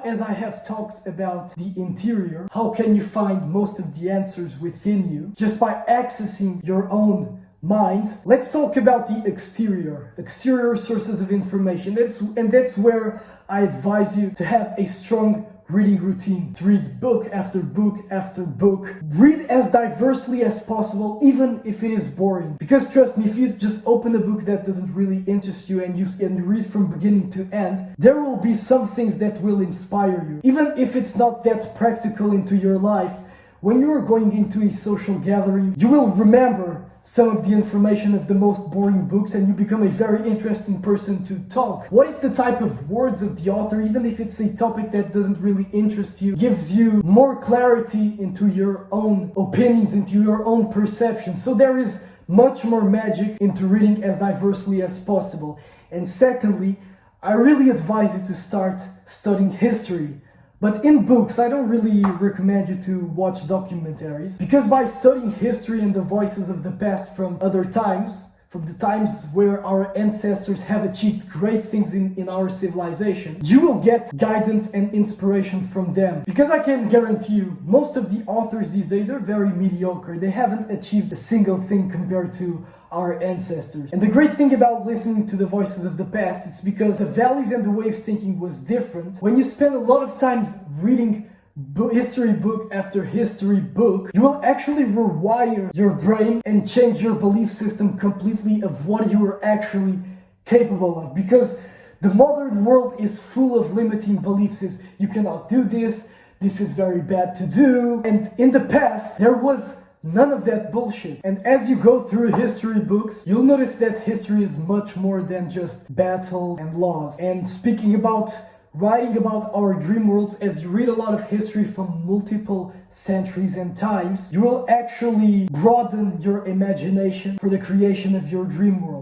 as I have talked about the interior, how can you find most of the answers within you just by accessing your own mind? Let's talk about the exterior sources of information. That's where I advise you to have a strong reading routine, to read book after book after book. Read as diversely as possible, even if it is boring. Because trust me, if you just open a book that doesn't really interest you and you read from beginning to end, there will be some things that will inspire you. Even if it's not that practical into your life, when you are going into a social gathering, you will remember some of the information of the most boring books and you become a very interesting person to talk. What if the type of words of the author, even if it's a topic that doesn't really interest you, gives you more clarity into your own opinions, into your own perceptions? So there is much more magic into reading as diversely as possible. And secondly, I really advise you to start studying history. But in books, I don't really recommend you to watch documentaries, because by studying history and the voices of the past from other times, from the times where our ancestors have achieved great things in our civilization, you will get guidance and inspiration from them. Because I can guarantee you, most of the authors these days are very mediocre. They haven't achieved a single thing compared to our ancestors. And the great thing about listening to the voices of the past, it's because the values and the way of thinking was different. When you spend a lot of times reading history book after history book, you will actually rewire your brain and change your belief system completely of what you are actually capable of. Because the modern world is full of limiting beliefs. You cannot do this, this is very bad to do. And in the past, there was none of that bullshit. And as you go through history books, you'll notice that history is much more than just battle and laws. And speaking about writing about our dream worlds, as you read a lot of history from multiple centuries and times, you will actually broaden your imagination for the creation of your dream world.